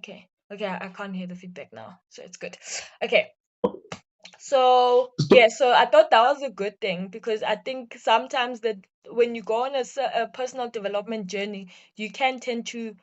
Okay. Okay, I can't hear the feedback now, so it's good. Okay. So yeah, so I thought that was a good thing because I think sometimes that when you go on a personal development journey, you can tend to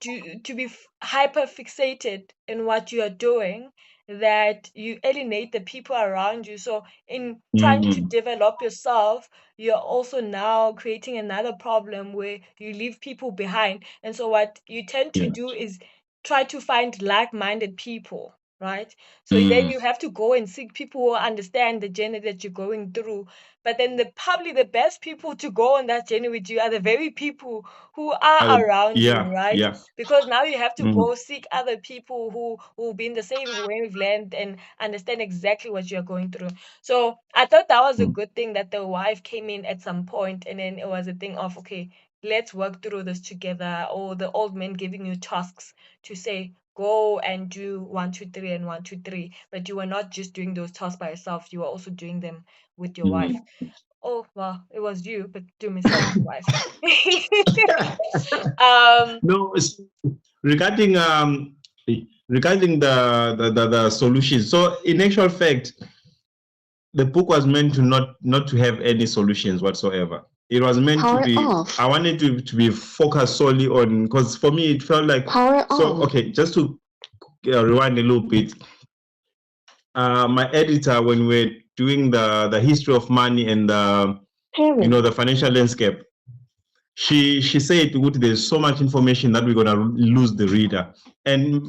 be hyper fixated in what you are doing, that you alienate the people around you. So in trying to Mm, develop yourself, you're also now creating another problem where you leave people behind. And so what you tend to yeah. do is try to find like-minded people, right? So then Mm, you have to go and seek people who understand the journey that you're going through. But then probably the best people to go on that journey with you are the very people who are around you, yeah, right? yeah. Because now you have to Mm, go seek other people who be in the same wavelength and understand exactly what you're going through. So I thought that was a mm, good thing that the wife came in at some point, and then it was a thing of, okay, let's work through this together, or the old man giving you tasks to say go and do 1 2 3 and 1 2 3, but you were not just doing those tasks by yourself, you were also doing them with your wife. mm. Oh well, it was you, but Dumisani's wife. um No, it's regarding regarding the solution. So in actual fact, the book was meant to not to have any solutions whatsoever. It was meant to Power be. off. I wanted to be focused solely on, because for me it felt like, Power so on. okay. Just to rewind a little bit, my editor, when we're doing the history of money and the Parent. the financial landscape, she said, there's so much information that we're gonna lose the reader. And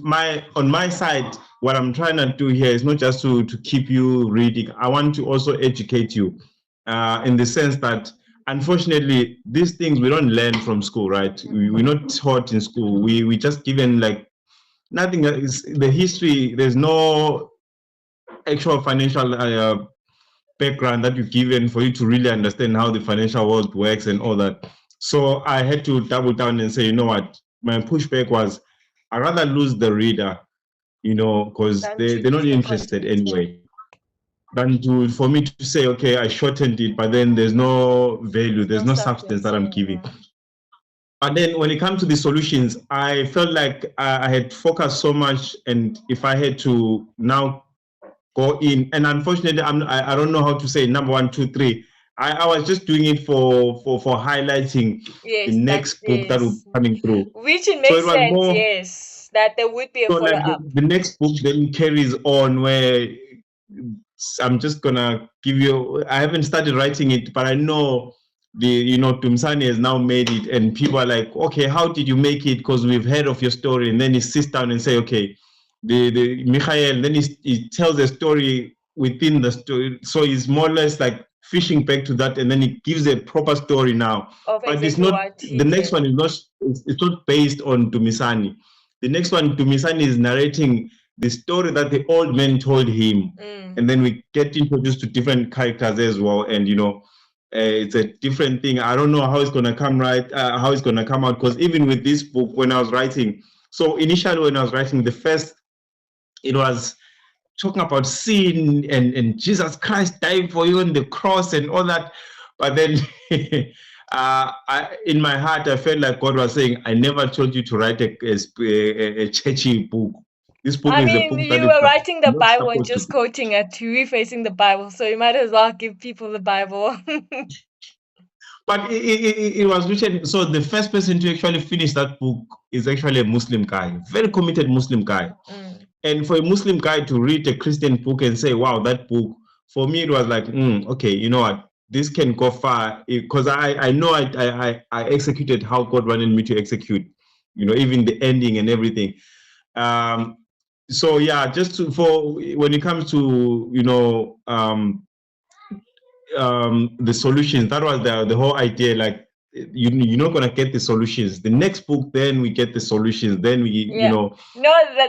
on my side, what I'm trying to do here is not just to keep you reading. I want to also educate you, in the sense that unfortunately these things we don't learn from school, right? We're not taught in school. We just given like nothing. Is the history. There's no actual financial background that you're given for you to really understand how the financial world works and all that. So I had to double down and say, you know what, my pushback was, I'd rather lose the reader, because than to they're not lose the interested content, yeah. anyway, than for me to say, okay, I shortened it, but then there's no value, there's No no substance substance, that I'm yeah. giving. But then when it comes to the solutions, I felt like I had focused so much, and if I had to now go in, and unfortunately I don't know how to say number 1 2 3. I was just doing it for highlighting the Yes, that next book that will be is. coming through. Which it So it makes was sense, more, yes, that there would be a so like follow-up. the next book then carries on, where I'm just gonna give you, I haven't started writing it, but I know Tumsani has now made it, and people are like, okay, how did you make it? Because we've heard of your story. And then he sits down and say, okay, the Michael, then he tells a story within the story. So he's more or less like fishing back to that, and then he gives a proper story now. Of But it's exactly not, what he the next did. one is not, it's not based on Dumisani. The next one, Dumisani is narrating the story that the old man told him. And then we get introduced to different characters as well. And, it's a different thing. I don't know how it's going to come how it's going to come out. Because even with this book, when I was writing, so initially when I was writing it was talking about sin and Jesus Christ dying for you on the cross and all that. But then in my heart, I felt like God was saying, I never told you to write a churchy book. This book I is a mean, book that you is were writing the not Bible and supposed to just be. quoting it, refacing the Bible, so you might as well give people the Bible. But it was written. So the first person to actually finish that book is actually a Muslim guy, very committed Muslim guy. And for a Muslim guy to read a Christian book and say, wow, that book, for me, it was like, okay, you know what? This can go far, because I know I executed how God wanted me to execute, even the ending and everything. So yeah, for when it comes to, the solutions, that was the whole idea. Like, you're not gonna get the solutions. The next book, then we get the solutions. Then Yeah. No,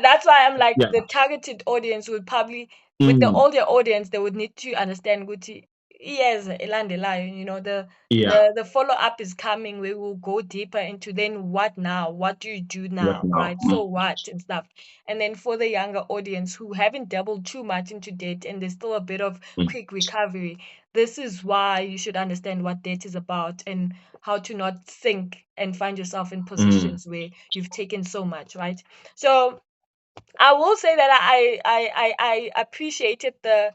that's why I'm like, yeah. the targeted audience would probably, with the Mm, older audience, they would need to understand Guti. Yes, elandelayo, you know, Yeah. the follow-up is coming. We will go deeper into then what now? What do you do What now, now? right? So what and stuff. And then for the younger audience who haven't dabbled too much into debt and there's still a bit of Mm, quick recovery, this is why you should understand what debt is about and how to not sink and find yourself in mm, positions where you've taken so much, right? So I will say that I appreciated the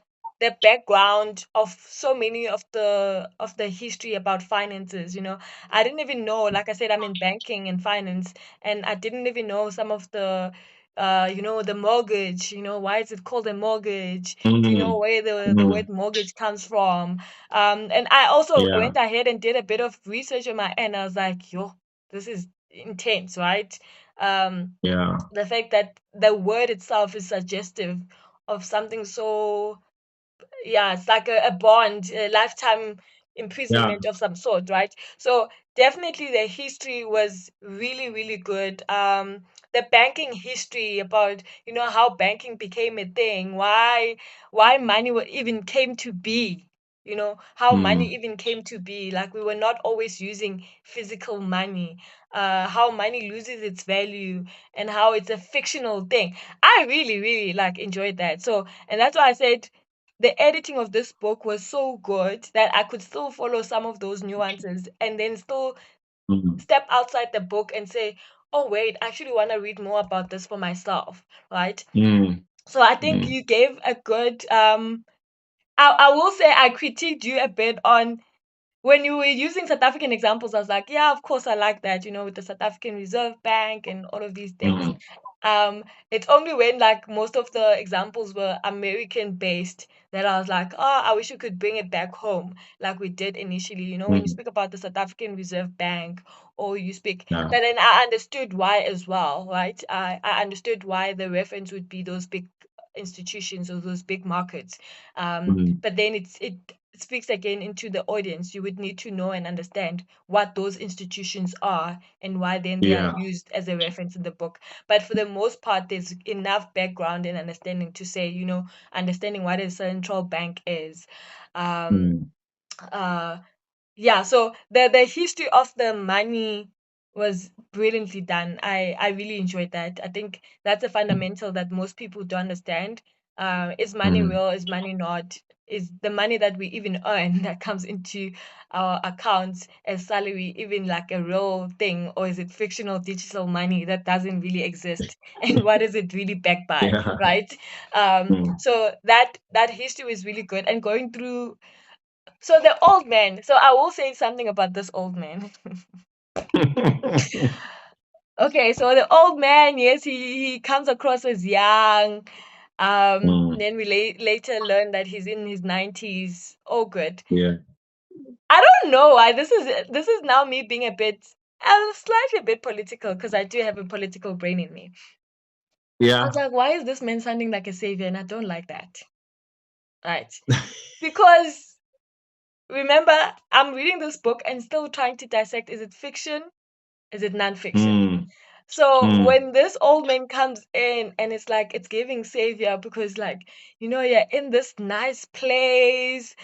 background of so many of the history about finances. You know, I didn't even know. Like I said, I'm in banking and finance, and I didn't even know some of the. You know, the mortgage, you know, why is it called a mortgage? Do you know mm, where the mm. word mortgage comes from? And I also Yeah. went ahead and did a bit of research on my end. I was like, yo, this is intense, right? Um, Yeah. the fact that the word itself is suggestive of something so, yeah, it's like a bond, a lifetime Yeah. imprisonment of some sort, right? So definitely the history was really, really good. The banking history about, you know, how banking became a thing, why money even came to be, you know, how money Mm, even came to be. Like we were not always using physical money, how money loses its value and how it's a fictional thing. I really, really like enjoyed that. So, and that's why I said the editing of this book was so good that I could still follow some of those nuances and then still mm, step outside the book and say, oh, wait, I actually want to read more about this for myself, right? mm, So I think mm, you gave a good, I will say I critiqued you a bit on when you were using South African examples. I was like, yeah, of course I like that, you know, with the South African Reserve Bank and all of these things. mm, It's only when like most of the examples were American based that I was like, oh, I wish we could bring it back home like we did initially. You know, when you mm. speak about the South African Reserve Bank or you speak Yeah. that, then I understood why as well, right? I understood why the reference would be those big institutions or those big markets. Mm, But then it speaks again into the audience. You would need to know and understand what those institutions are and why then they are yeah. used as a reference in the book. But for the most part, there's enough background and understanding to say, you know, understanding what a central bank is. Um, Mm, uh, yeah, so the history of the money was brilliantly done. I really enjoyed that. I think that's a fundamental that most people don't understand. Is money mm. real? Is money not? Is the money that we even earn that comes into our accounts as salary even like a real thing, or is it fictional digital money that doesn't really exist? And what is it really backed by, Yeah. right? Mm. So that history was really good, and going through so the old man. So I will say something about this old man. Okay, so the old man, yes, he comes across as young. Mm, Then we later learn that he's in his 90s. Oh, good. yeah. I don't know why this is now me being a bit, slightly a bit political because I do have a political brain in me. I was Yeah. like, why is this man sounding like a savior? And I don't like that, right? Because remember, I'm reading this book and still trying to dissect: is it fiction? Is it nonfiction? Mm, So mm, when this old man comes in and it's like it's giving savior because like, you know, you're in this nice place,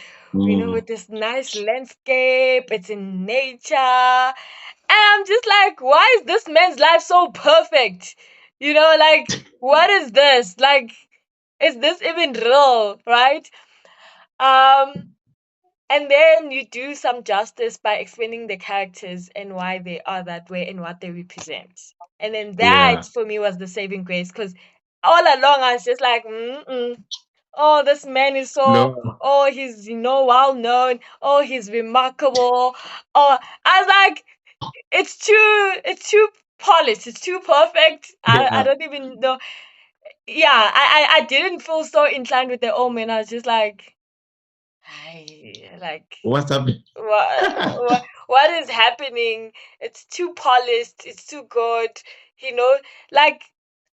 you know, mm. with this nice landscape, it's in nature. And I'm just like, why is this man's life so perfect? You know, like what is this? Like, is this even real, right? Um and then you do some justice by explaining the characters and why they are that way and what they represent. And then that Yeah. for me was the saving grace because all along I was just like, mm-mm. Oh, this man is so, No. oh, he's, you know, well known. Oh, he's remarkable. Oh, I was like, it's too polished. It's too perfect. I Yeah. don't even know. Yeah, I didn't feel so inclined with the old man. I was just like, I like What's happening? what is happening? It's too polished, it's too good, you know, like,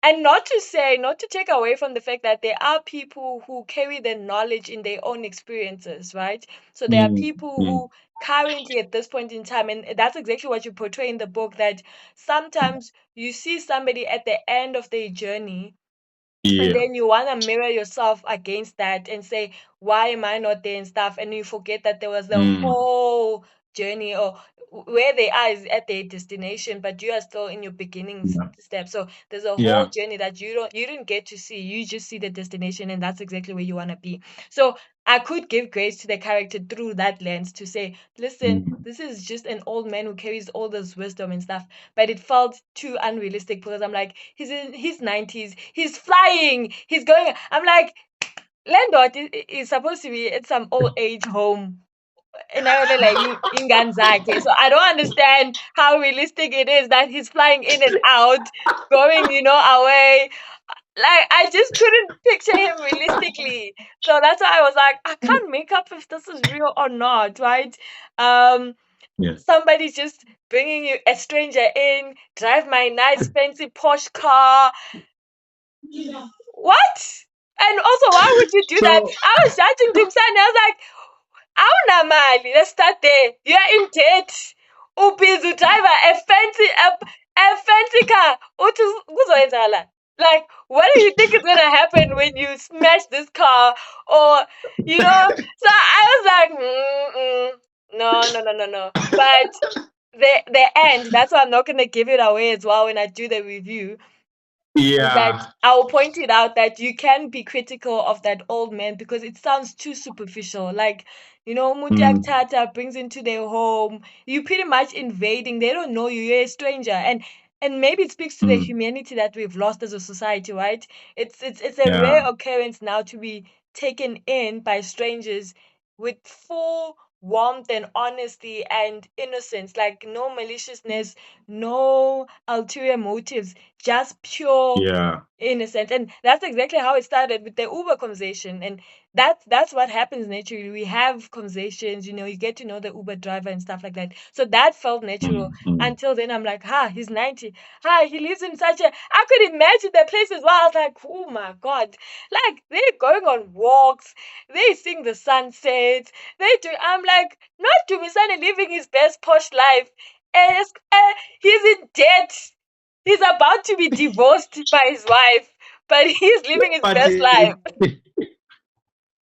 and not to say, not to take away from the fact that there are people who carry the knowledge in their own experiences, right? So there are Mm, people mm, who currently at this point in time, and that's exactly what you portray in the book, that sometimes you see somebody at the end of their journey Yeah. And then you want to mirror yourself against that and say, why am I not there and stuff? And you forget that there was the whole journey, or where they are is at their destination, but you are still in your beginning Yeah. step. So there's a Yeah. whole journey that you didn't get to see. You just see the destination, and that's exactly where you want to be. So I could give grace to the character through that lens to say, listen, this is just an old man who carries all this wisdom and stuff. But it felt too unrealistic because I'm like, he's in his 90s, he's flying, he's going. I'm like, Landlord is supposed to be at some old age home. And I was like, in Ganzake. So I don't understand how realistic it is that he's flying in and out, going, away. Like, I just couldn't picture him realistically. So that's why I was like, I can't make up if this is real or not, right? Yes. Somebody's just bringing you a stranger in, drive my nice fancy Porsche car. What? And also, why would you do that? So I was chatting to him, and I was like, "Awuna mali, let's start there. You're in debt. Ubizu driver a fancy car. Uthi kuzoyenzakala? Like, what do you think is gonna happen when you smash this car? Or, So I was like, no. But the end, that's why I'm not gonna give it away as well when I do the review. Is that yeah. I will point it out that you can be critical of that old man because it sounds too superficial. Like, Mutiak Tata brings into their home. You pretty much invading. They don't know you. You're a stranger. And maybe it speaks to the humanity that we've lost as a society, right? It's a rare Yeah. occurrence now to be taken in by strangers with full warmth and honesty and innocence, like no maliciousness, no ulterior motives, just pure Yeah. innocence. And that's exactly how it started with the Uber conversation. And that's what happens naturally. We have conversations, you get to know the Uber driver and stuff like that. So that felt natural. Until then, I'm like, he's 90. He lives in such a. I could imagine the places where I was like, oh my God. Like, they're going on walks, they seeing the sunset, I'm like, not Dumisani living his best posh life. And he's in debt. He's about to be divorced by his wife, but he's living his But best life.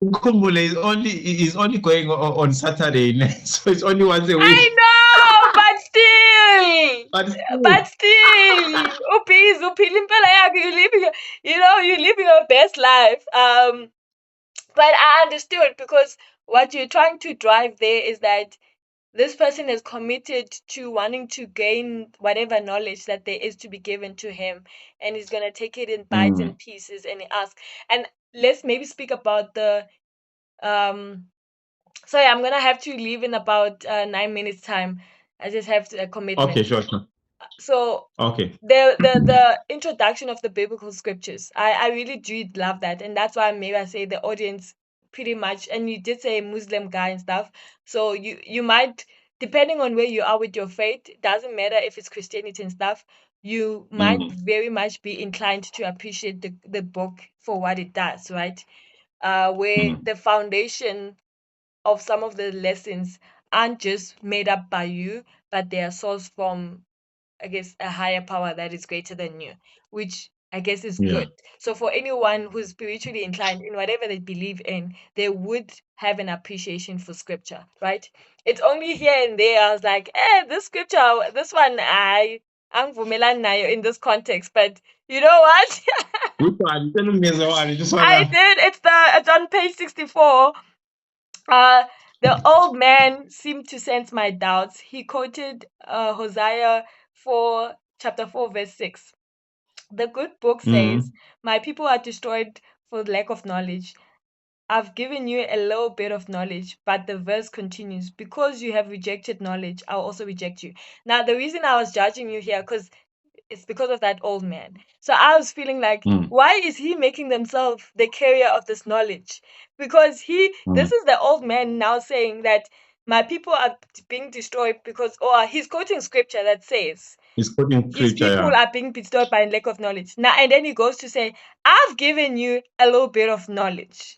Kumbule is only going on Saturday night, so it's only once a I week. know, but still, uphila impela yakho. You're living your best life. But I understood because what you're trying to drive there is that this person is committed to wanting to gain whatever knowledge that there is to be given to him, and he's going to take it in bites and pieces and ask. And let's maybe speak about the sorry, I'm going to have to leave in about 9 minutes time. I just have a commitment. Okay, sure. So Okay. the introduction of the biblical scriptures, I really do love that, and that's why maybe I say the audience pretty much. And you did say Muslim guy and stuff, so you might, depending on where you are with your faith, it doesn't matter if it's Christianity and stuff, you might very much be inclined to appreciate the book for what it does, right? Where the foundation of some of the lessons aren't just made up by you, but they are sourced from, I guess, a higher power that is greater than you, which I guess is Yeah. good. So for anyone who's spiritually inclined in whatever they believe in, they would have an appreciation for scripture, right? It's only here and there I was like, this scripture, this one, angivumelani nayo in this context. But you know what? Which one? Tell me the one. This one. I did. It's on page 64. The old man seemed to sense my doubts. He quoted Hosea 4, chapter 4, verse 6. The good book says, my people are destroyed for lack of knowledge. I've given you a little bit of knowledge, but the verse continues, because you have rejected knowledge, I'll also reject you. Now, the reason I was judging you here, it's because of that old man. So I was feeling like, why is he making himself the carrier of this knowledge? Because this is the old man now saying that my people are being destroyed because, he's quoting scripture that says, He's quoting his scripture. people are being destroyed by lack of knowledge. Now, and then he goes to say, I've given you a little bit of knowledge.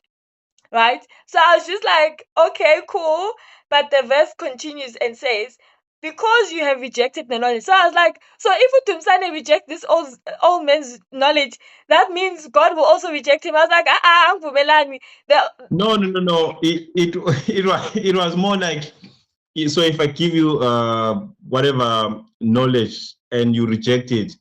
Right? So I was just like, okay, cool. But the verse continues and says, because you have rejected the knowledge. So I was like, so if Utumsane reject this old man's knowledge, that means God will also reject him. I was like, angivumelani. No. It was more like, so if I give you whatever knowledge and you reject it,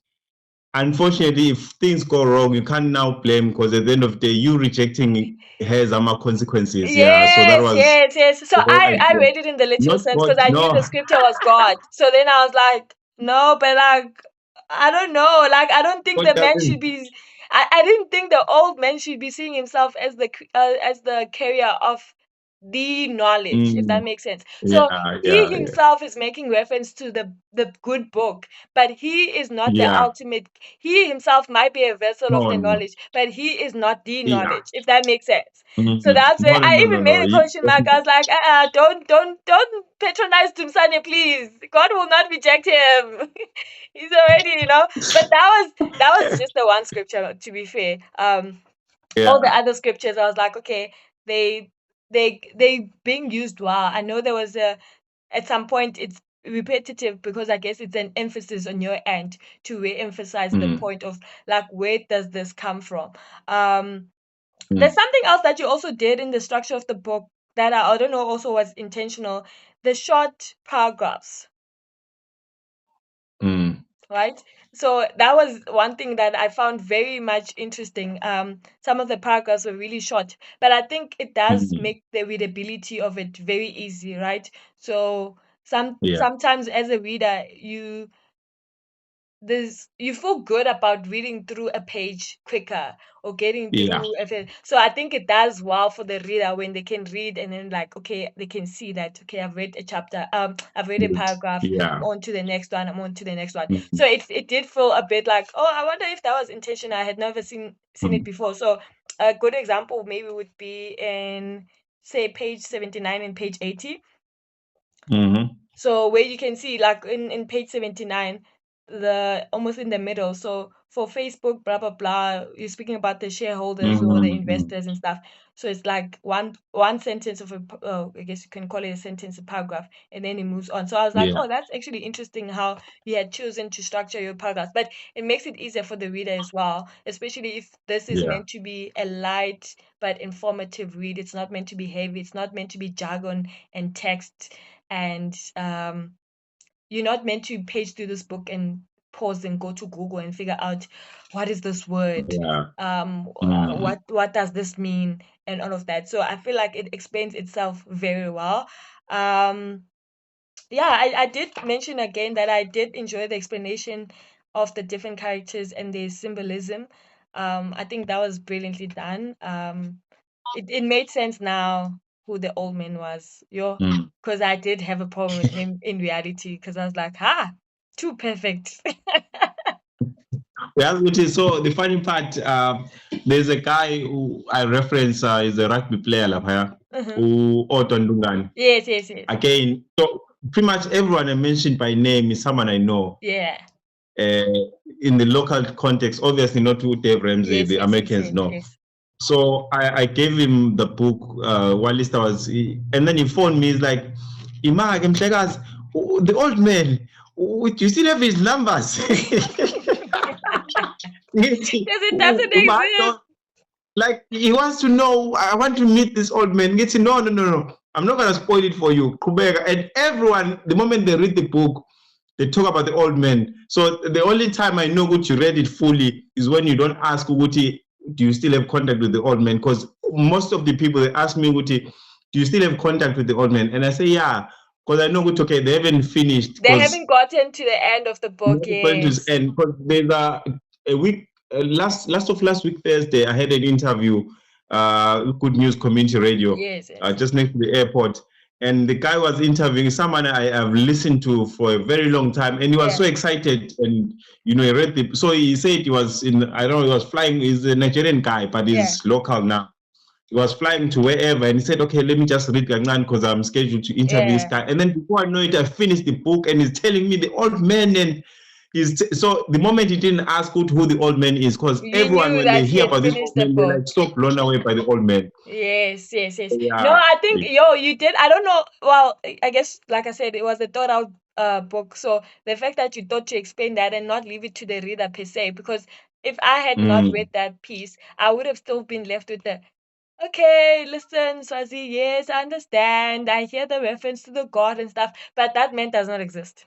unfortunately, if things go wrong, you can't now blame, because at the end of the day, you rejecting has some consequences. Yes, so that was yes. So the whole I idea. read it in the literal Not sense God, because I knew no. the scripture was God. So then I was like, no, but like, I don't know. Like, I don't think God the man doesn't. should be. I didn't think the old man should be seeing himself as the carrier of the knowledge, if that makes sense. So he himself is making reference to the good book, but he is not the ultimate. He himself might be a vessel of the knowledge, but he is not the knowledge, if that makes sense. So that's where I even made a question mark. I was like, don't patronize Tumsane, please. God will not reject him. He's already, But that was just the one scripture, to be fair. All the other scriptures, I was like, okay, they being used well. I know there was at some point it's repetitive because I guess it's an emphasis on your end to re-emphasize the point of like, where does this come from? There's something else that you also did in the structure of the book that I don't know also was intentional. The short paragraphs. Right? So that was one thing that I found very much interesting. Some of the paragraphs were really short, but I think it does make the readability of it very easy, right? So sometimes as a reader, you feel good about reading through a page quicker or getting through so I think it does well for the reader when they can read and then like, okay, they can see that, okay, I've read a chapter, I've read a paragraph, I'm on to the next one, so it did feel a bit like, oh, I wonder if that was intentional. I had never seen it before. So a good example maybe would be in, say, page 79 and page 80. So where you can see, like, in page 79, the almost in the middle. So for Facebook, blah blah blah, you're speaking about the shareholders or the investors and stuff. So it's like one sentence of I guess you can call it a sentence, a paragraph, and then it moves on. So I was like, oh, that's actually interesting how you had chosen to structure your paragraphs, but it makes it easier for the reader as well, especially if this is meant to be a light but informative read. It's not meant to be heavy. It's not meant to be jargon and text. And you're not meant to page through this book and pause and go to Google and figure out, what is this word? What does this mean? And all of that. So I feel like it explains itself very well. I did mention again that I did enjoy the explanation of the different characters and their symbolism. I think that was brilliantly done. It made sense now who the old man was, because I did have a problem with him in reality, because I was like, too perfect. Which is so the funny part. There's a guy who I reference is a rugby player, who Oton Dungan. Yes. Again, so pretty much everyone I mentioned by name is someone I know. Yeah. In the local context, obviously not who Dave Ramsey, the Americans know. Yes. So I gave him the book while I was, and then he phoned me. He's like, the old man, you still have his numbers? Because it doesn't exist. Like, he wants to know, I want to meet this old man. No. I'm not going to spoil it for you. And everyone, the moment they read the book, they talk about the old man. So the only time I know Gucci read it fully is when you don't ask Gucci, do you still have contact with the old man? Because most of the people, they ask me, Gucci, do you still have contact with the old man? And I say, yeah, because I know, okay, they haven't finished. They haven't gotten to the end of the book yet. Because there's a week, last week, Thursday, I had an interview, Good News Community Radio, just next to the airport. And the guy was interviewing someone I have listened to for a very long time, and he was so excited. And he read so he said he was he was flying. He's a Nigerian guy, but he's local now. He was flying to wherever, and he said, "Okay, let me just read Gangan because I'm scheduled to interview this guy." And then before I know it, I finished the book, and he's telling me the old man, and So the moment he didn't ask who the old man is, because You everyone, knew when they that he hear had about this finished old the man, they're book. like so blown away by the old man. Yes. No, Yeah. I think you did. I don't know. Well, I guess like I said, it was a thought out book. So the fact that you thought to explain that and not leave it to the reader per se, because if I had not read that piece, I would have still been left with the okay, listen, Swazi, yes, I understand. I hear the reference to the God and stuff, but that man does not exist.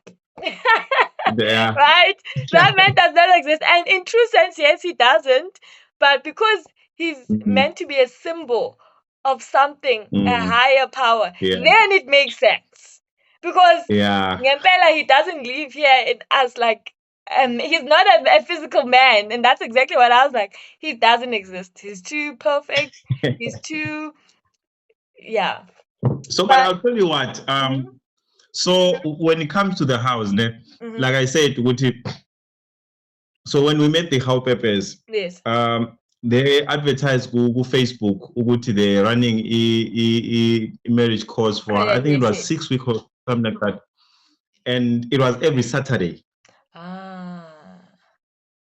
Yeah. Right? That man does not exist. And in true sense, yes, he doesn't. But because he's meant to be a symbol of something, a higher power, Yeah. then it makes sense. Because Yeah. Ngempela, he doesn't live here as like he's not a physical man, and that's exactly what I was like. He doesn't exist. He's too perfect. He's too yeah. So, but But I'll tell you what. So when it comes to the house, like I said, so when we met the How Peppers, yes, they advertised Google Facebook ukuthi they're running a marriage course for I think it was 6 weeks or something like that, and it was every Saturday.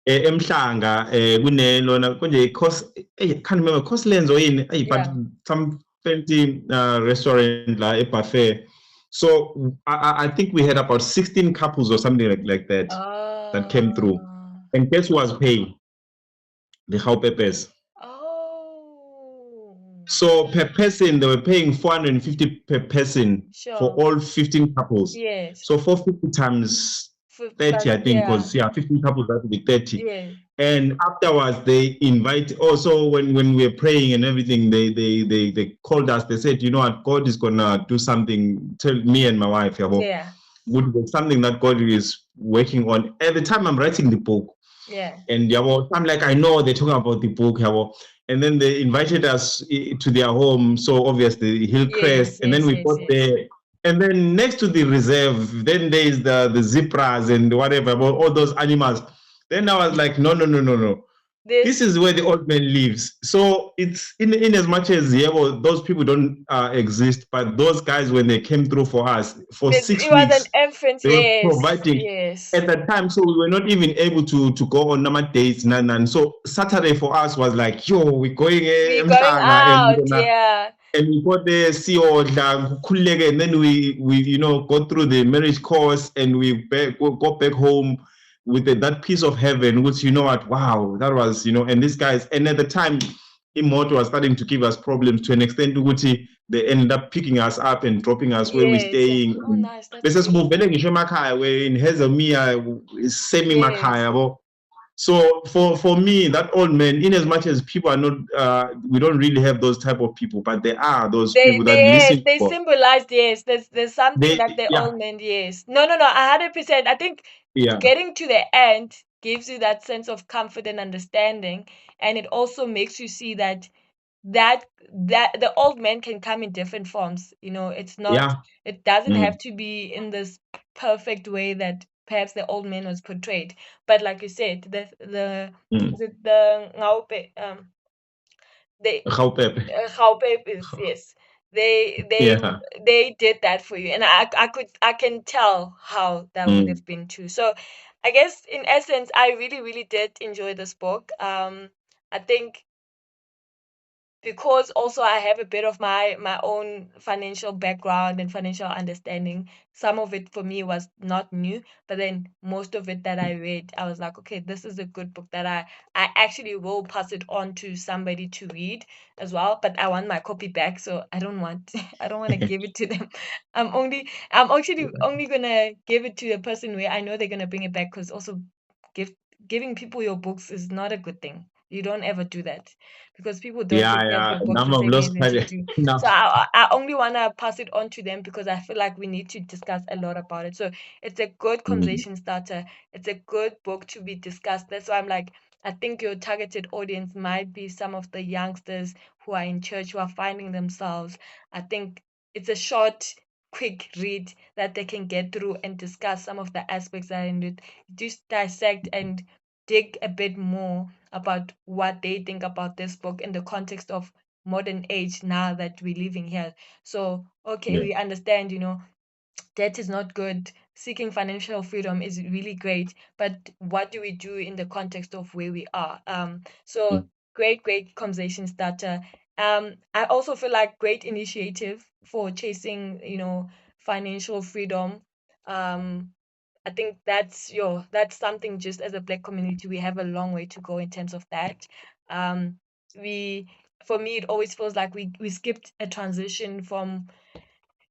Emhlanga kunelona konje course can't remember course lenzo yini but some fancy restaurant la a buffet. So I think we had about 16 couples or something like that that came through. And guess who was paying? The How Peppers. Oh. So per person, they were paying 450 per person for all 15 couples. Yes. So 450 times 30, I think, because 15 couples, that would be 30. Yeah. And afterwards, they invite. Also, when we were praying and everything, they called us. They said, you know what, God is gonna do something. Tell me and my wife, yeah, something that God is working on. At the time, I'm writing the book. Yeah. And I'm like, I know they're talking about the book, and then they invited us to their home. So obviously Hillcrest, and then we got there. And then next to the reserve, then there's the zebras and whatever, about all those animals. Then I was like, no. This is where the old man lives. So it's in as much as those people don't exist, but those guys, when they came through for us for 6 weeks, it was an infant, they were providing at that time. So we were not even able to go on number dates. So Saturday for us was like, yo, we're going out, and we got there, see all the and then we go through the marriage course, and we go back home with that piece of heaven, which wow, that was and these guys, and at the time Imoto was starting to give us problems to an extent to which they ended up picking us up and dropping us where we're staying. Oh, nice. Bese sibuvele ngisho emakhaya where in Hazelmere is semi makhaya. So for me, that old man, in as much as people are not, we don't really have those type of people, but there are those people that listen. They symbolized, there's something that the old man, No, 100%. I think getting to the end gives you that sense of comfort and understanding, and it also makes you see that the old man can come in different forms. It's not, it doesn't have to be in this perfect way that perhaps the old man was portrayed. But like you said, the Ngaupe, Gaupep is, yes. They did that for you, and I can tell how that would have been too. So I guess in essence, I really, really did enjoy this book. I think because also I have a bit of my own financial background and financial understanding, some of it for me was not new, but then most of it that I read, I was like, okay, this is a good book that I actually will pass it on to somebody to read as well. But I want my copy back, so I don't want to give it to them. I'm actually only gonna give it to the person where I know they're gonna bring it back, because also giving people your books is not a good thing. You don't ever do that, because people don't deserve your books the same way that you do. No. So I only want to pass it on to them because I feel like we need to discuss a lot about it. So it's a good conversation starter. It's a good book to be discussed. That's why I'm like, I think your targeted audience might be some of the youngsters who are in church, who are finding themselves. I think it's a short, quick read that they can get through and discuss some of the aspects that are in it. Just dissect and dig a bit more about what they think about this book in the context of modern age now that we're living here. So, okay, we understand, debt is not good. seeking financial freedom is really great, but what do we do in the context of where we are? So great conversation starter. I also feel like great initiative for chasing, financial freedom. I think that's something. Just as a Black community, we have a long way to go in terms of that. Um, we For me, it always feels like we skipped a transition from,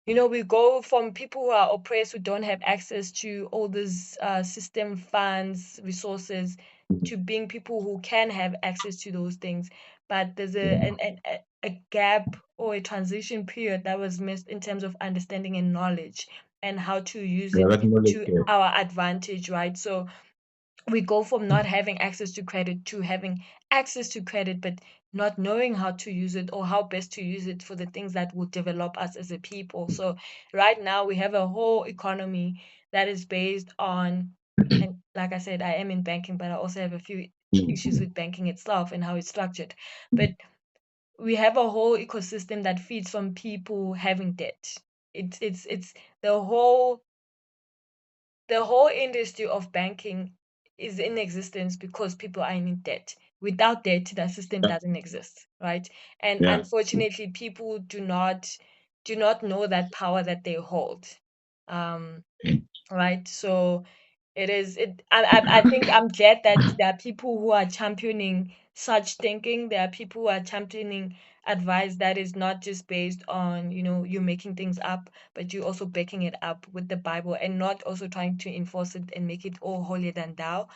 we go from people who are oppressed, who don't have access to all these system funds, resources, to being people who can have access to those things. But there's a gap or a transition period that was missed in terms of understanding and knowledge and how to use Yeah, it that knowledge. to our advantage, right? So we go from not having access to credit to having access to credit, but not knowing how to use it or how best to use it for the things that will develop us as a people. So right now we have a whole economy that is based on, and like I said, I am in banking, but I also have a few issues with banking itself and how it's structured. But we have a whole ecosystem that feeds from people having debt. It's the whole industry of banking is in existence because people are in debt. Without debt, the system doesn't exist, right? And Yeah. unfortunately, people do not know that power that they hold. Right? So I think I'm glad that there are people who are championing such thinking. There are people who are championing advice that is not just based on, you making things up, but you also backing it up with the Bible, and not also trying to enforce it and make it all holier than thou,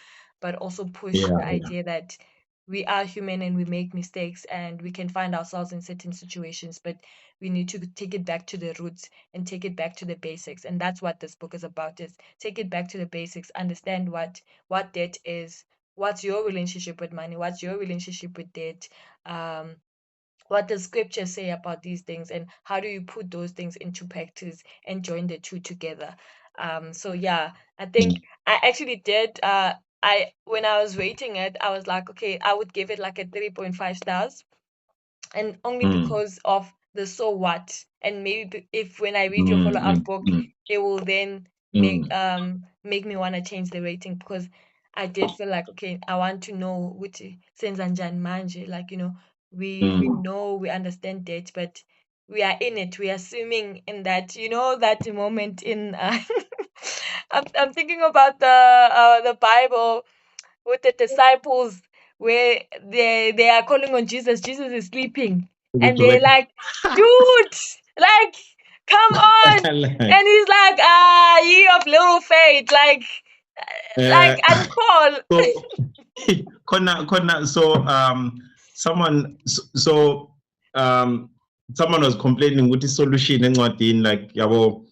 but also push Yeah. the idea that we are human and we make mistakes and we can find ourselves in certain situations, but we need to take it back to the roots and take it back to the basics. And that's what this book is about, is take it back to the basics, understand what debt is, what's your relationship with money, what's your relationship with debt, what does scripture say about these things, and how do you put those things into practice and join the two together. So yeah, I think I actually did when I was rating it, I was like, okay, I would give it like a 3.5 stars, and only because of the so what, and maybe if when I read your follow-up book, it will then make me want to change the rating, because I did feel like, okay, I want to know which senza njani manje, like, we know, we understand debt, but we are in it, we are swimming in that, that moment in I'm thinking about the Bible with the disciples, where they are calling on Jesus. Jesus is sleeping, and they're like, dude, like, come on. And he's like, ye of little faith, like and call. So someone was complaining with the solution encwadini, like, yabo.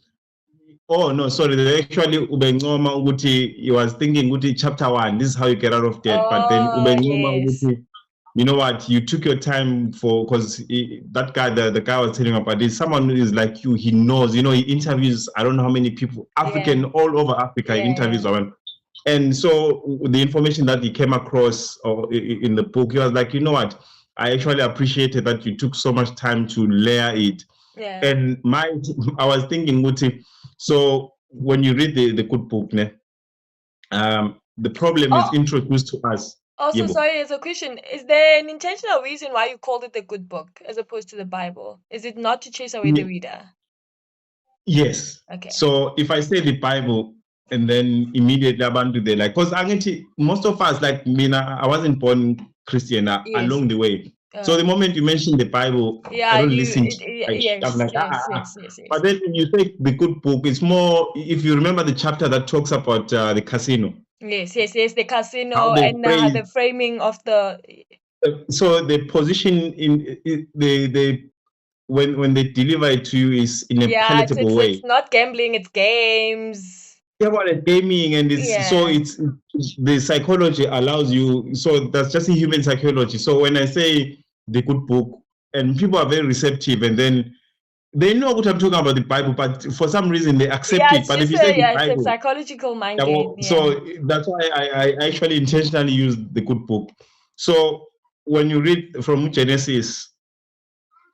Oh no, sorry. They actually ubencoma ukuthi he was thinking ukuthi chapter 1, this is how you get out of debt. But then ubencoma Yes. ukuthi, you know what, you took your time because that guy, the guy was telling about this. Someone who is like you, he knows, he interviews, I don't know how many people, African, all over Africa, he interviews someone. And so the information that he came across in the book, he was like, you know what, I actually appreciated that you took so much time to layer it. Yeah. And I was thinking, Muti, so when you read the good book, the problem is introduced to us. Also, sorry, there's a question. Is there an intentional reason why you called it the good book as opposed to the Bible? Is it not to chase away the reader? Yes. Okay. So if I say the Bible, and then immediately abantu, they're like, because most of us, like me, I wasn't born Christian along the way. So the moment you mention the Bible, I don't listen. I'm like, yes. But then when you say the good book, it's more, if you remember the chapter that talks about the casino. Yes, the casino, and the framing of the. So the position in the when they deliver it to you is in a palatable way. It's not gambling, it's games. Yeah, well, it's gaming, and so it's the psychology allows you. So that's just a human psychology. So when I say the good book, and people are very receptive, and then they know what I'm talking about, the Bible, but for some reason they accept it. But if you say the Bible, it's a psychological mind game. So that's why I actually intentionally use the good book. So when you read from Genesis,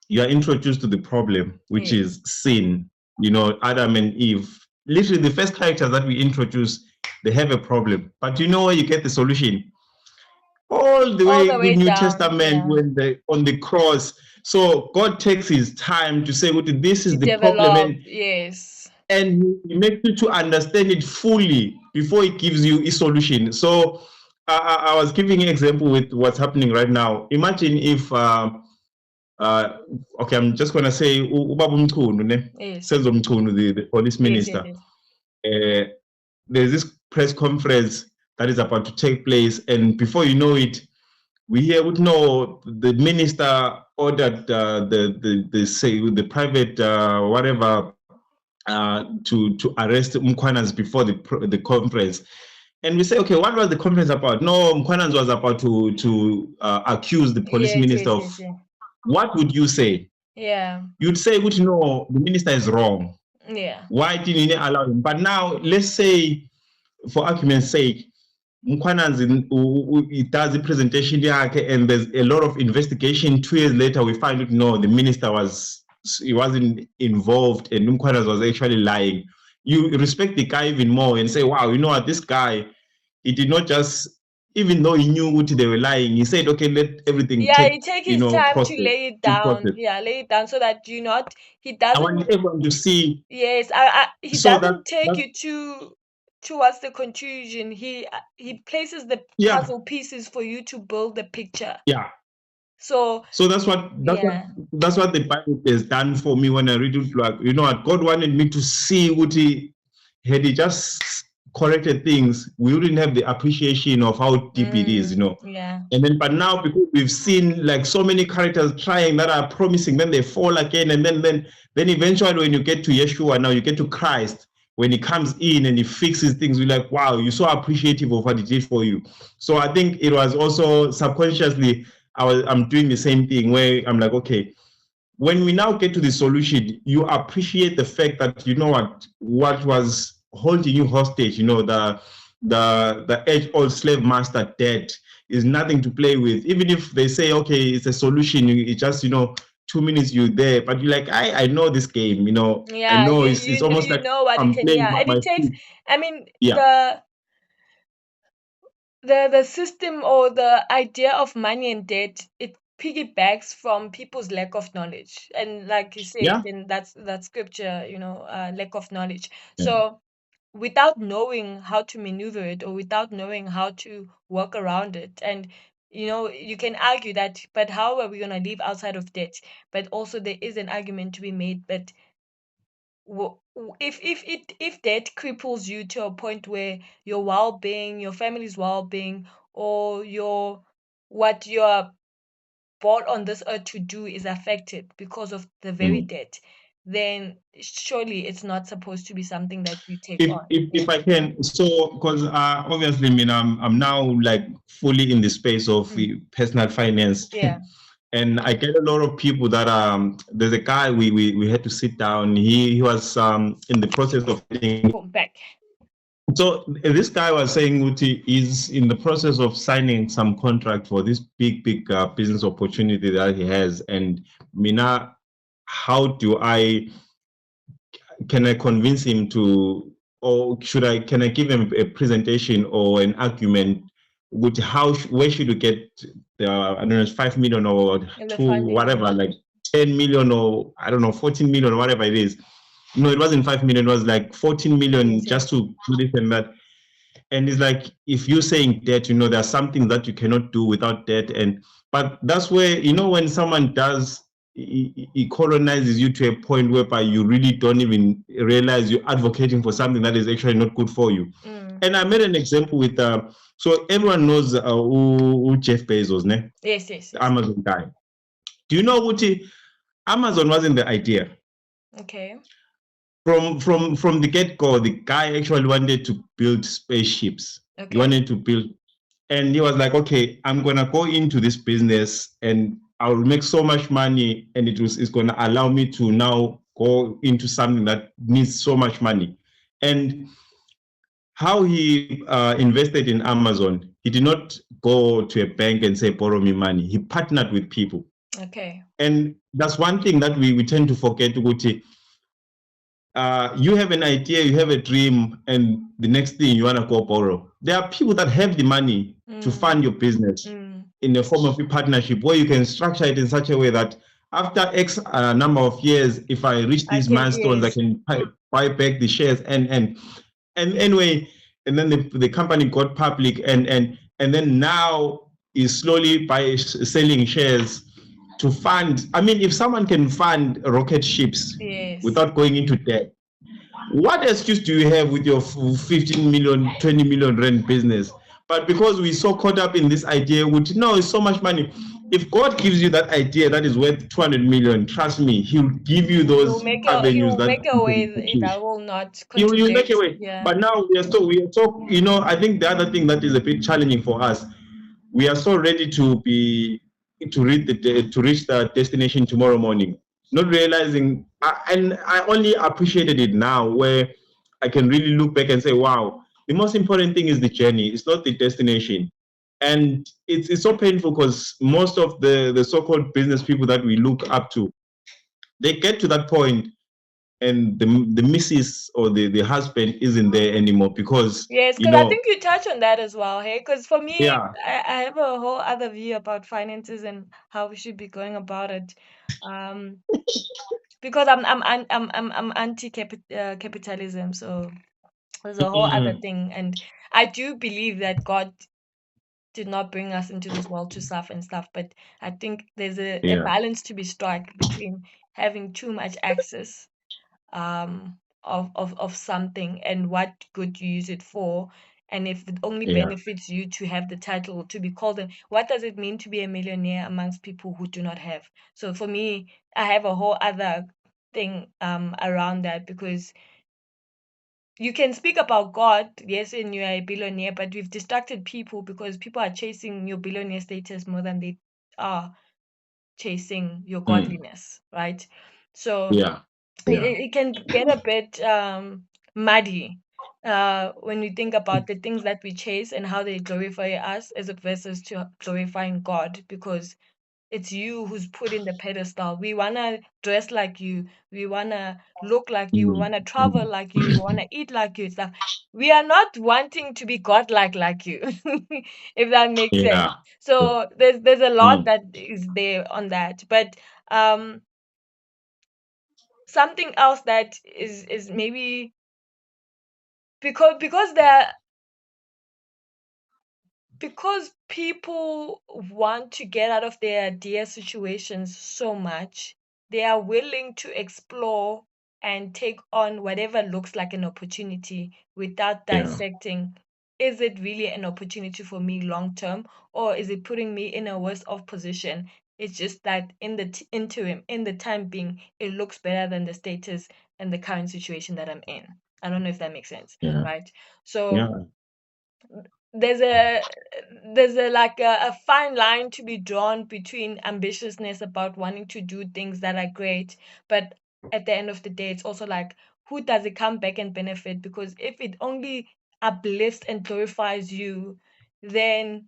you are introduced to the problem, which is sin. Adam and Eve, literally the first characters that we introduce, they have a problem. But you know where you get the solution? All the way the way in New down, Testament, yeah. when they on the cross. So God takes his time to say, "Okay, this is To the problem," develop, yes. and he makes you to understand it fully before he gives you a solution. So I was giving an example with what's happening right now. Imagine if okay, I'm just gonna say Ubaba Mchunu, ne? Yes. Senzo Mchunu, the police minister. Yes. There's this press conference that is about to take place, and before you know it, we hear, no, the minister ordered the private whatever to arrest Mkwanans before the conference. And we say, okay, what was the conference about? No, Mkwanans was about to accuse the police minister of. What would you say? Yeah. You'd say, no, the minister is wrong. Yeah. Why didn't you allow him? But now, let's say, for argument's sake, Mkwanans he does the presentation and there's a lot of investigation. 2 years later, we find out, no, the minister wasn't involved and Mkwanans was actually lying. You respect the guy even more and say, wow, you know what, this guy, he did not just, even though he knew what they were lying, he said, okay, let everything he take his time process, to lay it down. Lay it down so that he doesn't. I want everyone to see. Yes, he so doesn't take you towards the conclusion. He places the puzzle pieces for you to build the picture. Yeah. So that's what the Bible has done for me when I read it. Like, you know what, God wanted me to see what had he just corrected things, we wouldn't have the appreciation of how deep it is, you know. Yeah. And then, but now, because we've seen like so many characters trying that are promising, then they fall again, and then eventually, when you get to Yeshua, now you get to Christ. When he comes in and he fixes things, we're like, wow, you're so appreciative of what he did for you. So I think it was also subconsciously, I'm doing the same thing where I'm like, okay, when we now get to the solution, you appreciate the fact that, you know what was holding you hostage, you know, the age-old slave master debt is nothing to play with. Even if they say, okay, it's a solution, it's just, you know, 2 minutes you're there, but you're like, I know this game, you know. Yeah, I know it's almost like I'm playing by and my it takes, feet. I mean, the system or the idea of money and debt, it piggybacks from people's lack of knowledge. And like you said, then that's scripture, you know, lack of knowledge. So without knowing how to maneuver it or without knowing how to work around it, and you know, you can argue that, but how are we going to live outside of debt? But also there is an argument to be made, but if debt cripples you to a point where your well-being, your family's well-being, or what you're brought on this earth to do is affected because of the very debt, then surely it's not supposed to be something that you take on. If I can, so because obviously, I mean, I'm now like fully in the space of personal finance. Yeah. And I get a lot of people that there's a guy we had to sit down. He was in the process of getting back. So this guy was saying Uti is in the process of signing some contract for this big business opportunity that he has. And Mina, how can I convince him to, or can I give him a presentation or an argument with where should we get the, I don't know, 5 million or 2, whatever, like 10 million or I don't know, 14 million or whatever it is. No, it wasn't 5 million, it was like 14 million just to do this and that. And it's like, if you're saying debt, you know, there are some things that you cannot do without debt. But that's where, you know, when someone does, he colonizes you to a point whereby you really don't even realize you're advocating for something that is actually not good for you. And I made an example with, so everyone knows who Jeff Bezos, ne? Yes. The Amazon guy. Do you know what Amazon wasn't the idea? Okay. From the get-go, the guy actually wanted to build spaceships. Okay. He wanted to build, and he was like, okay, I'm gonna go into this business and I'll make so much money, and it's gonna allow me to now go into something that needs so much money. And how he invested in Amazon, he did not go to a bank and say, borrow me money. He partnered with people. Okay. And that's one thing that we tend to forget, Uguti. you have an idea, you have a dream, and the next thing you want to go borrow. There are people that have the money to fund your business in the form of a partnership where you can structure it in such a way that after X number of years, if I reach these milestones, I can buy back the shares and anyway, and then the company got public and then now is slowly by selling shares to fund. I mean, if someone can fund rocket ships without going into debt, what excuse do you have with your 15 million, 20 million rand business? But because we're so caught up in this idea, which no, it's so much money. If God gives you that idea that is worth 200 million, trust me, He'll give you those avenues that make a way that will not you make contradict. a way. Yeah. But now we are so, you know, I think the other thing that is a bit challenging for us, we are so ready to reach the destination tomorrow morning, not realizing, and I only appreciated it now where I can really look back and say, wow, the most important thing is the journey. It's not the destination. And it's so painful because most of the so-called business people that we look up to, they get to that point and the missus or the husband isn't there anymore because yes, because I think you touch on that as well, hey. Because for me, yeah, I have a whole other view about finances and how we should be going about it. Because I'm anti capitalism, so there's a whole other thing, and I do believe that God did not bring us into this world to suffer and stuff, but I think there's a balance to be struck between having too much access of something and what good you use it for, and if it only benefits you to have the title to be called what does it mean to be a millionaire amongst people who do not have? So for me, I have a whole other thing around that, because you can speak about God, yes, and you are a billionaire, but we've distracted people because people are chasing your billionaire status more than they are chasing your godliness, right? So it can get a bit muddy when you think about the things that we chase and how they glorify us as versus to glorifying God, because it's you who's put in the pedestal. We want to dress like you. We want to look like you. We want to travel like you. We want to eat like you. Stuff. We are not wanting to be godlike like you, if that makes sense. So there's a lot that is there on that. But something else that is maybe because there because people want to get out of their dear situations so much, they are willing to explore and take on whatever looks like an opportunity without dissecting, is it really an opportunity for me long term, or is it putting me in a worse off position? It's just that in the interim, in the time being, it looks better than the status and the current situation that I'm in. I don't know if that makes sense, right? So there's a like a fine line to be drawn between ambitiousness about wanting to do things that are great, but at the end of the day, it's also like, who does it come back and benefit? Because if it only uplifts and glorifies you, then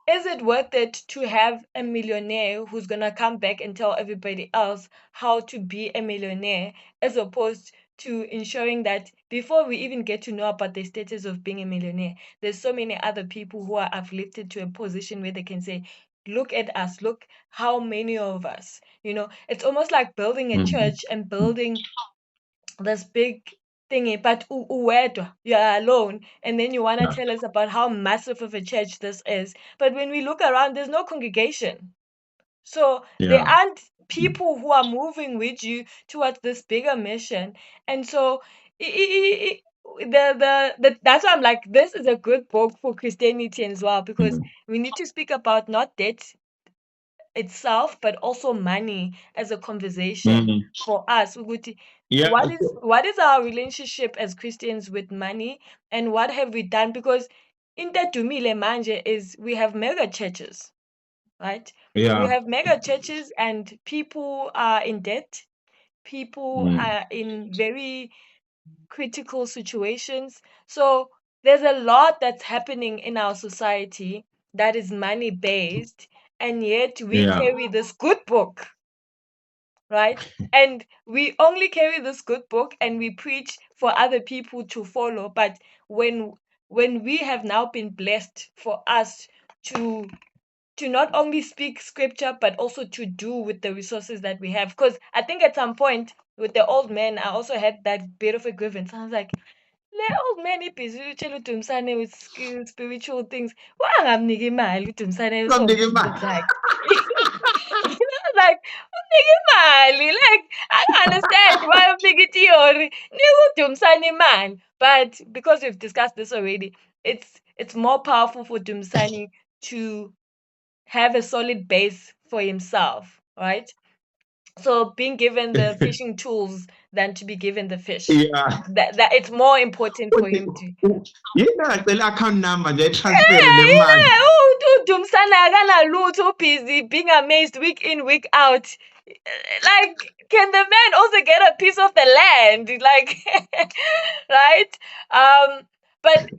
is it worth it to have a millionaire who's gonna come back and tell everybody else how to be a millionaire, as opposed to ensuring that before we even get to know about the status of being a millionaire, there's so many other people who are uplifted to a position where they can say, look at us, look how many of us, it's almost like building a church and building this big thingy, but uwedwa, you're alone, and then you want to tell us about how massive of a church this is. But when we look around, there's no congregation. So there aren't people who are moving with you towards this bigger mission. And so that's why I'm like, this is a good book for Christianity as well, because we need to speak about not debt itself, but also money as a conversation for us. What is our relationship as Christians with money, and what have we done? Because into Dumile Manje is we have mega churches, right? We have mega churches and people are in debt. People are in very critical situations. So there's a lot that's happening in our society that is money based, and yet we carry this good book right? And we only carry this good book and we preach for other people to follow. But when we have now been blessed for us to not only speak scripture but also to do with the resources that we have, because I think at some point with the old man I also had that bit of a grievance. I was like, le old man ibhizi utshela uDumisane with spiritual things, wangamnika imali uDumisane so Something in mind. zakhe. You know, like umnika imali, like I don't understand why umnika theory, nika uDumisane imali. But because we've discussed this already, it's more powerful for Dumisani to have a solid base for himself, right? So being given the fishing tools than to be given the fish. Yeah. That it's more important for him to. Yena acela account number nje transfer le mali. uDumisane akanalutho, busy being amazed week in week out. Like, can the man also get a piece of the land? Like, right? But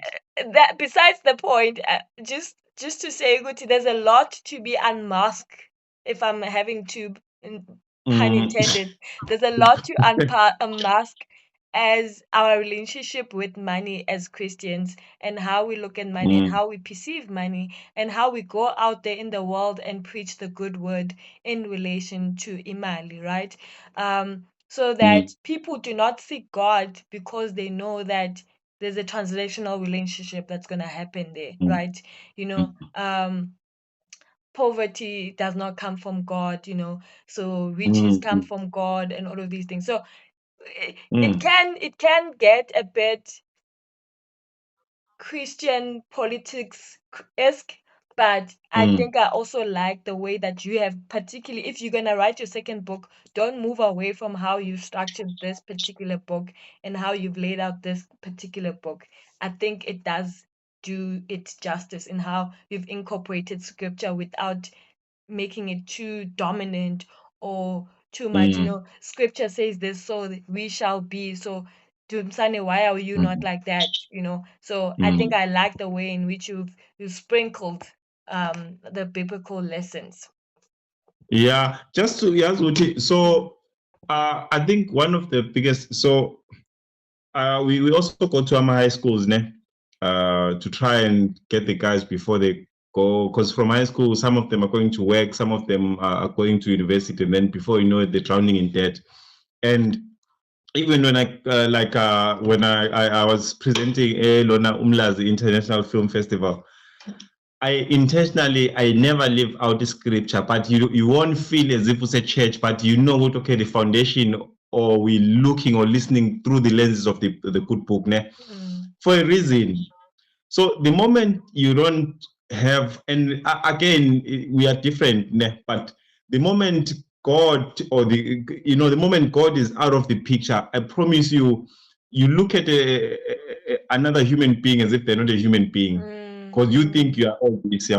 that besides the point, just to say, Guti, there's a lot to be unmasked. If I'm having to, pun intended, there's a lot to unmask as our relationship with money as Christians, and how we look at money and how we perceive money, and how we go out there in the world and preach the good word in relation to imali, right? So that people do not seek God because they know that there's a translational relationship that's going to happen there, right? You know, poverty does not come from God, you know, so riches come from God and all of these things. So it can get a bit Christian politics-esque, but I think I also like the way that you have, particularly if you're gonna write your second book, don't move away from how you've structured this particular book and how you've laid out this particular book. I think it does do it justice in how you've incorporated scripture without making it too dominant or too much. You know, scripture says this, so we shall be. So Dumisane, why are you not like that? You know, so I think I like the way in which you've sprinkled the biblical lessons. Yeah, just to so I think one of the biggest, so we also go to our high schools to try and get the guys before they go, because from high school some of them are going to work, some of them are going to university, and then before you know it they're drowning in debt. And even when when I was presenting Lona Umlazi International Film Festival, I never leave out the scripture, but you won't feel as if it's a church, but you know what, okay, the foundation, or we looking or listening through the lenses of the good book for a reason. So the moment you don't have, and again, we are different, but the moment God, or the moment God is out of the picture, I promise you, you look at another human being as if they're not a human being, because you think you are all this.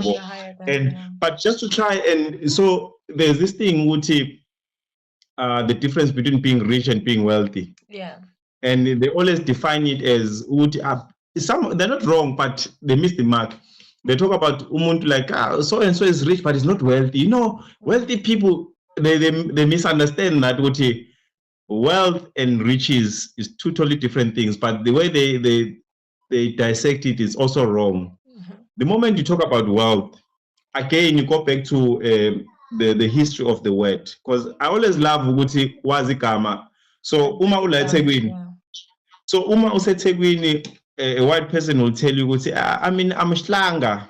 But just to try, and so there's this thing, Uti, the difference between being rich and being wealthy. Yeah. And they always define it as Uti. They're not wrong, but they miss the mark. They talk about umuntu like so and so is rich, but he's not wealthy. You know, wealthy people, they misunderstand that Uti, wealth and riches is two totally different things, but the way they dissect it is also wrong. The moment you talk about wealth, again, you go back to the history of the word, because I always love ukuthi wazi igama. So uma ula eThekwini, so uma useThekwini, a white person will tell you ukuthi I mean I'm Mhlanga.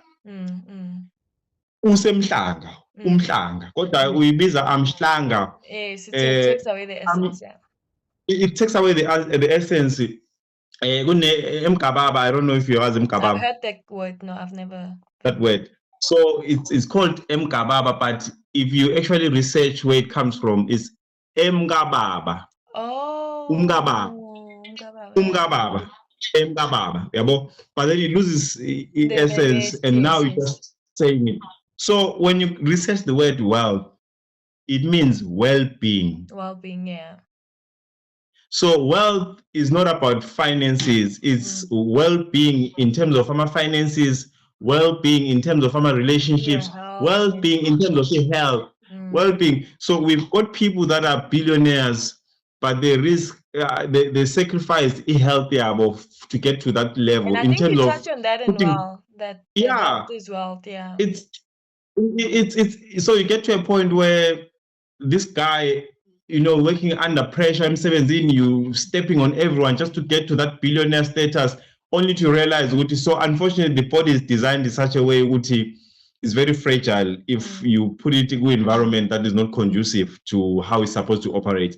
Usemhlanga, umhlanga. Kodwa uyibiza amhlanga. Yes, it takes away the essence. It takes away the essence. Mkababa, I don't know if you heard Mkababa. I've heard that word. No, I've never. That word. So it's called Mkababa, but if you actually research where it comes from, it's Mkababa. Oh. Umkababa. Mkababa. But then it loses its essence, and now you're just saying it. So when you research the word wealth, it means well-being. Well-being, yeah. So wealth is not about finances. It's well-being in terms of our finances, well-being in terms of our relationships, well-being in terms of your health, well-being. So we've got people that are billionaires, but they risk, they sacrifice health to get to that level And I in think you terms of touch on that and putting, well, that the yeah, health is wealth, yeah. it's so you get to a point where this guy, working under pressure, M17, you stepping on everyone just to get to that billionaire status, only to realize, Uti, so unfortunately, the body is designed in such a way, Uti, is very fragile if you put it in an environment that is not conducive to how it's supposed to operate.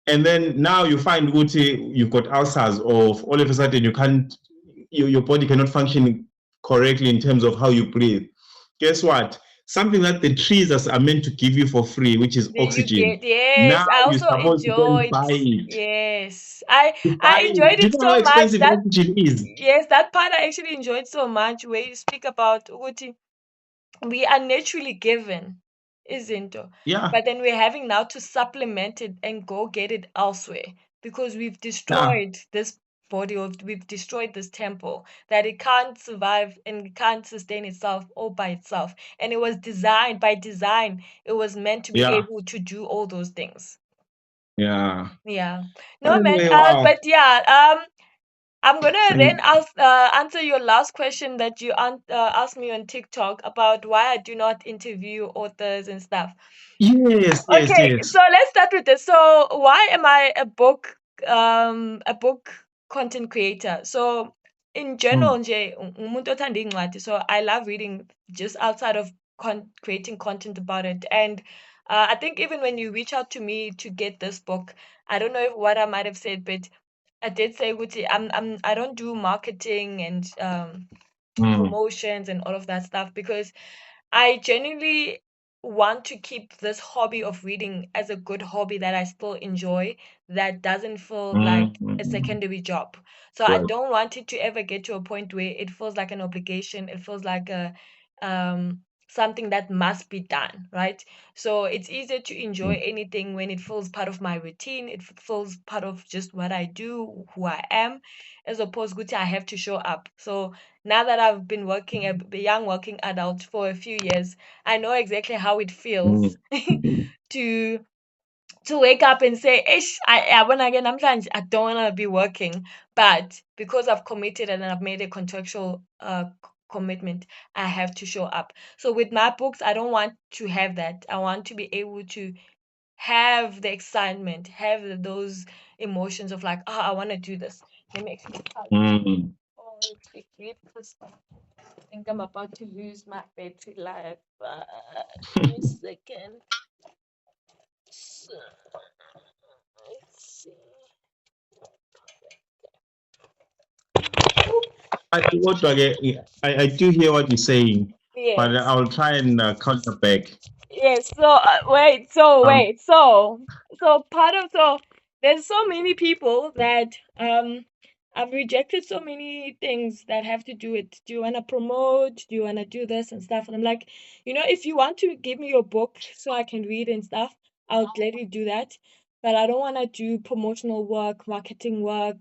And then now you find, Uti, you've got ulcers, of all of a sudden you can't, your body cannot function correctly in terms of how you breathe. Guess what? Something that the trees are meant to give you for free, which is Then you oxygen. get, yes, Now I you're also supposed to go and enjoyed, buy it. yes, To I buy enjoyed it. Do you it know how so much expensive that, oxygen is? yes, that part I actually enjoyed so much, where you speak about ukuthi we are naturally given, isn't it? Yeah. But then we're having now to supplement it and go get it elsewhere because we've Yeah. destroyed this body, or we've destroyed this temple, that it can't survive and it can't sustain itself all by itself. And it was designed, by design, it was meant to be Yeah. able to do all those things. Yeah. Yeah. No, man. Anyway, wow. But yeah. I'm gonna then Thank answer your last question that you asked me on TikTok about why I do not interview authors and stuff. Yes, yes, Okay, yes. so let's start with this. So why am I a book content creator? So in general, nje, umuntu othanda iy'ncwadi, so I love reading just outside of creating content about it. And I think even when you reach out to me to get this book, I don't know if what I might have said, but I did say, Guti, I don't do marketing and promotions and all of that stuff because I genuinely want to keep this hobby of reading as a good hobby that I still enjoy, that doesn't feel like a secondary job. So I Right. don't want it to ever get to a point where it feels like an obligation. It feels like a something that must be done, right? So it's easier to enjoy anything when it feels part of my routine. It feels part of just what I do, who I am, as opposed to I have to show up. So now that I've been working a young working adult for a few years, I know exactly how it feels to wake up and say, Ish, I when I get namhlanje, I don't wanna be working. But because I've committed and I've made a contractual commitment, I have to show up. So with my books, I don't want to have that. I want to be able to have the excitement, have those emotions of like, I wanna do this. Let me actually on quickly because I think I'm about to lose my battery life. Give me a second. So, let's see. I do hear what you're saying, but Yes. I'll try and counter back. Yes. So there's so many people that I've rejected so many things that have to do with, do you want to promote, do you want to do this and stuff, and I'm like, if you want to give me your book so I can read and stuff, I'll gladly do that, but I don't want to do promotional work, marketing work,